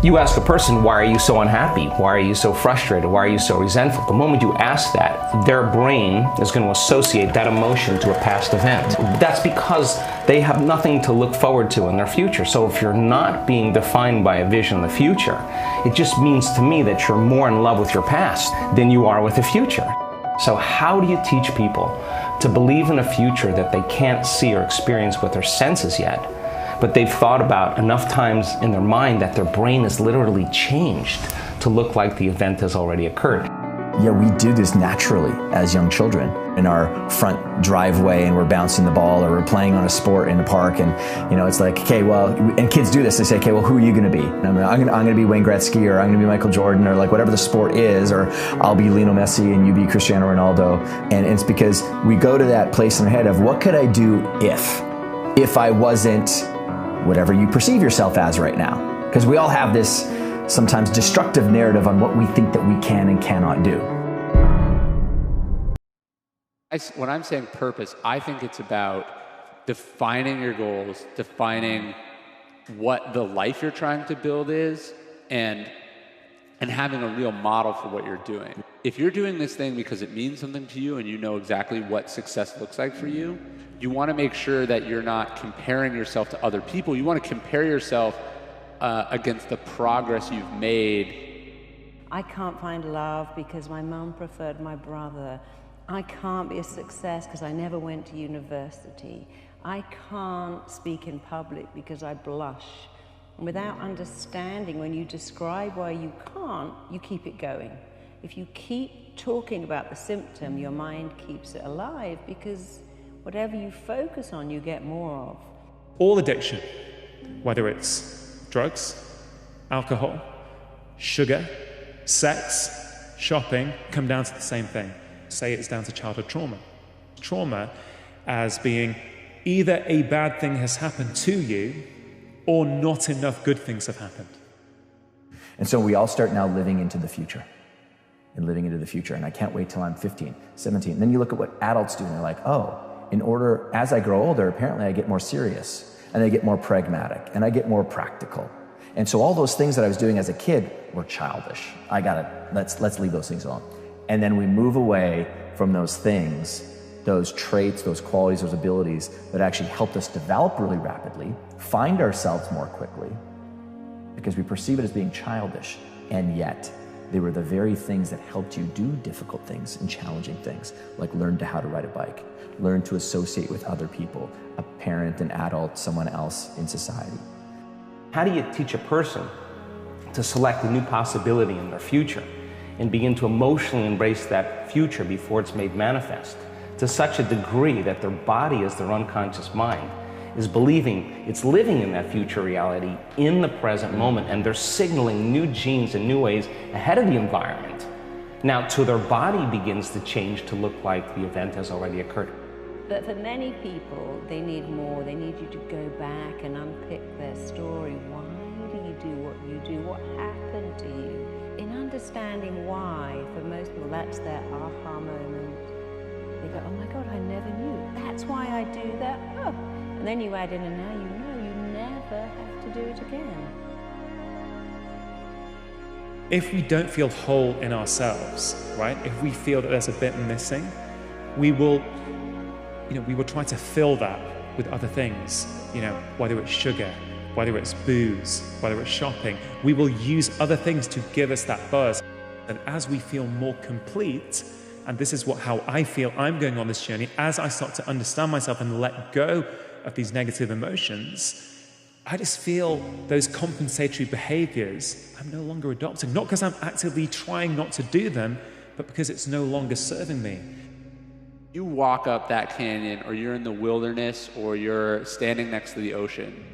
You ask a person, why are you so unhappy? Why are you so frustrated? Why are you so resentful? The moment you ask that, their brain is going to associate that emotion to a past event. That's because they have nothing to look forward to in their future. So if you're not being defined by a vision in the future, it just means to me that you're more in love with your past than you are with the future. So how do you teach people to believe in a future that they can't see or experience with their senses yet, but they've thought about enough times in their mind that their brain is literally changed to look like the event has already occurred? Yeah, we do this naturally as young children in our front driveway, and we're bouncing the ball, or we're playing on a sport in the park, and it's like, okay, well, and kids do this. They say, okay, well, who are you going to be? And I'm going to be Wayne Gretzky, or I'm going to be Michael Jordan, or like whatever the sport is, or I'll be Lionel Messi and you be Cristiano Ronaldo. And it's because we go to that place in our head of what could I do if I wasn't whatever you perceive yourself as right now. Because we all have this sometimes destructive narrative on what we think that we can and cannot do. When I'm saying purpose, I think it's about defining your goals, defining what the life you're trying to build is, and having a real model for what you're doing. If you're doing this thing because it means something to you and you know exactly what success looks like for you, you want to make sure that you're not comparing yourself to other people. You want to compare yourself against the progress you've made. I can't find love because my mum preferred my brother. I can't be a success because I never went to university. I can't speak in public because I blush. And without understanding, when you describe why you can't, you keep it going. If you keep talking about the symptom, your mind keeps it alive, because whatever you focus on, you get more of. All addiction, whether it's drugs, alcohol, sugar, sex, shopping, come down to the same thing. Say it's down to childhood trauma. Trauma as being either a bad thing has happened to you or not enough good things have happened. And so we all start now living into the future. And I can't wait till I'm 15, 17. And then you look at what adults do and they're like, oh, as I grow older, apparently I get more serious and I get more pragmatic and I get more practical. And so all those things that I was doing as a kid were childish. Let's leave those things alone. And then we move away from those things, those traits, those qualities, those abilities that actually helped us develop really rapidly, find ourselves more quickly, because we perceive it as being childish, and yet they were the very things that helped you do difficult things and challenging things, like learn how to ride a bike, learn to associate with other people, a parent, an adult, someone else in society. How do you teach a person to select a new possibility in their future and begin to emotionally embrace that future before it's made manifest, to such a degree that their body, as their unconscious mind, is believing it's living in that future reality in the present moment, and they're signaling new genes and new ways ahead of the environment. Now, till their body begins to change to look like the event has already occurred. But for many people, they need more. They need you to go back and unpick their story. Why do you do what you do? What happened to you? In understanding why, for most people, that's their aha moment. They go, oh my God, I never knew. That's why I do that. Oh. And then you add in, and now you know you never have to do it again. If we don't feel whole in ourselves, right? If we feel that there's a bit missing, we will try to fill that with other things, whether it's sugar, whether it's booze, whether it's shopping. We will use other things to give us that buzz. And as we feel more complete, and this is how I feel I'm going on this journey, as I start to understand myself and let go of these negative emotions, I just feel those compensatory behaviors I'm no longer adopting, not because I'm actively trying not to do them, but because it's no longer serving me. You walk up that canyon, or you're in the wilderness, or you're standing next to the ocean,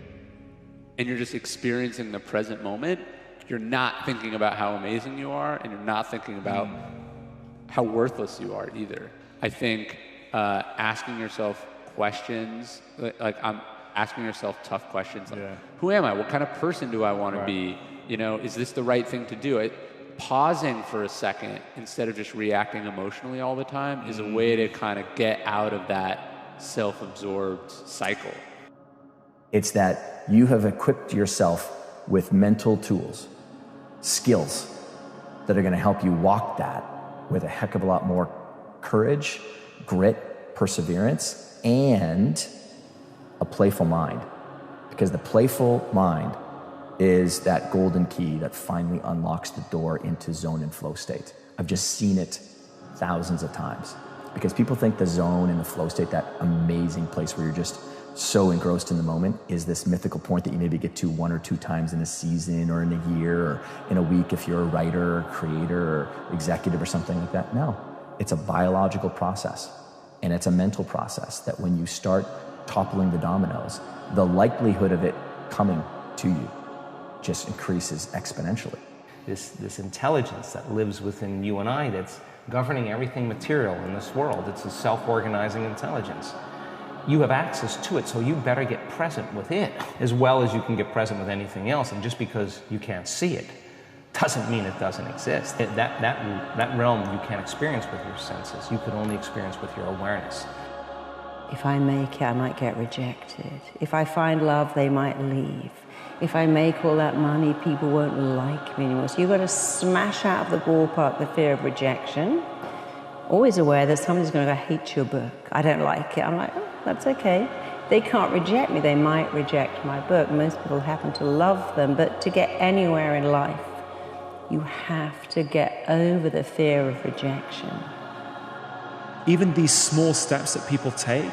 and you're just experiencing the present moment. You're not thinking about how amazing you are, and you're not thinking about how worthless you are either. I think asking yourself questions, like I'm asking yourself tough questions, like, who am I? What kind of person do I want to be? Is this the right thing to do? Pausing for a second instead of just reacting emotionally all the time is a way to kind of get out of that self-absorbed cycle. It's that you have equipped yourself with mental tools skills that are going to help you walk that with a heck of a lot more courage, grit, perseverance, and a playful mind. Because the playful mind is that golden key that finally unlocks the door into zone and flow state. I've just seen it thousands of times. Because people think the zone and the flow state, that amazing place where you're just so engrossed in the moment, is this mythical point that you maybe get to 1 or 2 times in a season or in a year or in a week if you're a writer or creator or executive or something like that. No, it's a biological process and it's a mental process that when you start toppling the dominoes, the likelihood of it coming to you just increases exponentially. This intelligence that lives within you and I that's governing everything material in this world, it's a self-organizing intelligence. You have access to it, so you better get present with it as well as you can get present with anything else. And just because you can't see it doesn't mean it doesn't exist. That realm you can't experience with your senses. You can only experience with your awareness. If I make it, I might get rejected. If I find love, they might leave. If I make all that money, people won't like me anymore. So you've got to smash out of the ballpark the fear of rejection. Always aware that somebody's going to go, I hate your book. I don't like it. I'm like, oh, that's okay. They can't reject me. They might reject my book. Most people happen to love them. But to get anywhere in life, you have to get over the fear of rejection. Even these small steps that people take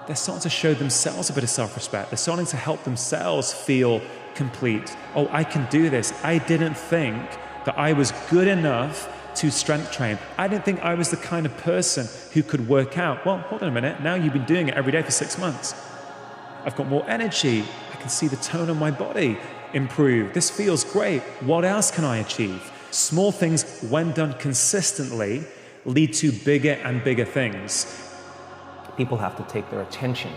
they're starting to show themselves a bit of self-respect. They're starting to help themselves feel complete. Oh, I can do this. I didn't think that I was good enough to strength train. I didn't think I was the kind of person who could work out. Well, hold on a minute. Now you've been doing it every day for 6 months. I've got more energy. I can see the tone of my body improve. This feels great. What else can I achieve? Small things, when done consistently, lead to bigger and bigger things. People have to take their attention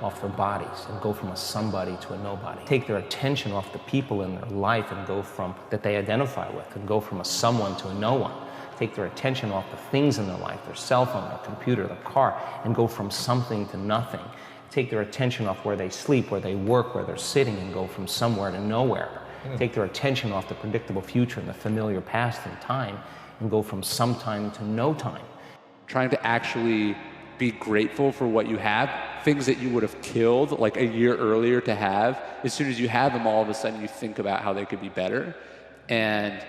off their bodies and go from a somebody to a nobody. Take their attention off the people in their life and go from that they identify with and go from a someone to a no one. Take their attention off the things in their life, their cell phone, their computer, their car, and go from something to nothing. Take their attention off where they sleep, where they work, where they're sitting, and go from somewhere to nowhere. Take their attention off the predictable future and the familiar past and time and go from some time to no time. Trying to actually be grateful for what you have, things that you would have killed like a year earlier to have. As soon as you have them, all of a sudden you think about how they could be better. And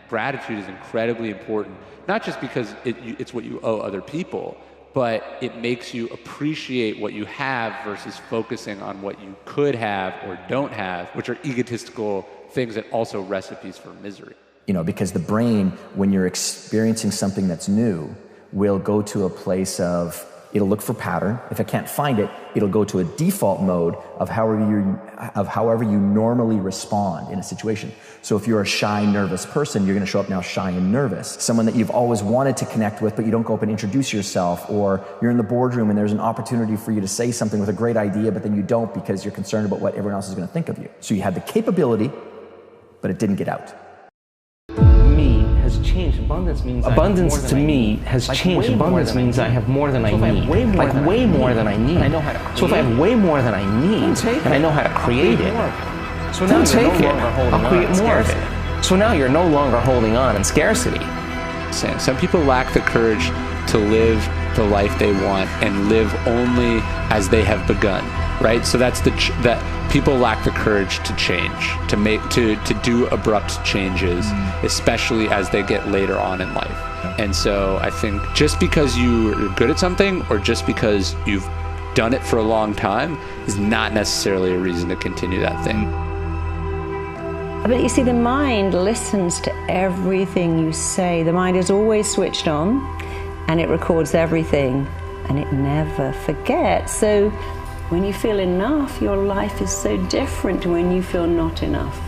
gratitude is incredibly important, not just because it's what you owe other people, but it makes you appreciate what you have versus focusing on what you could have or don't have, which are egotistical things and also recipes for misery. You know, because the brain, when you're experiencing something that's new, will go to a place of, it'll look for pattern. If it can't find it, it'll go to a default mode of however you normally respond in a situation. So if you're a shy, nervous person, you're going to show up now shy and nervous. Someone that you've always wanted to connect with, but you don't go up and introduce yourself, or you're in the boardroom and there's an opportunity for you to say something with a great idea, but then you don't because you're concerned about what everyone else is going to think of you. So you had the capability, but it didn't get out. Has changed. Abundance means abundance to me has changed. Abundance means I have more than I need. Like way more than I need. I know how to create. So if I have way more than I need, and I know how to create it, so now take it. I'll create more of it. So now you're no longer holding on in scarcity. Some people lack the courage to live the life they want and live only as they have begun. Right? So that's that people lack the courage to change, to do abrupt changes, especially as they get later on in life. And so I think just because you're good at something or just because you've done it for a long time is not necessarily a reason to continue that thing. But you see, the mind listens to everything you say. The mind is always switched on and it records everything and it never forgets. So when you feel enough, your life is so different to when you feel not enough.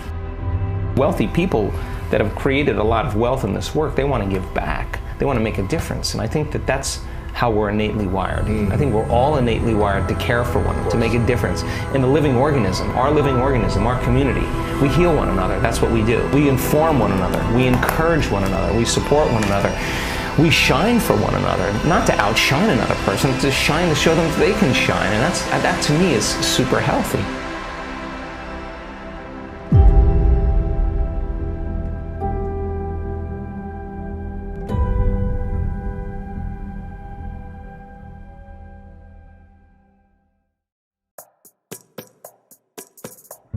Wealthy people that have created a lot of wealth in this work, they want to give back. They want to make a difference. And I think that that's how we're innately wired. I think we're all innately wired to care for one another, to make a difference. In the living organism, our community, we heal one another. That's what we do. We inform one another. We encourage one another. We support one another. We shine for one another, not to outshine another person, to shine to show them that they can shine. And that to me is super healthy.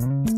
you.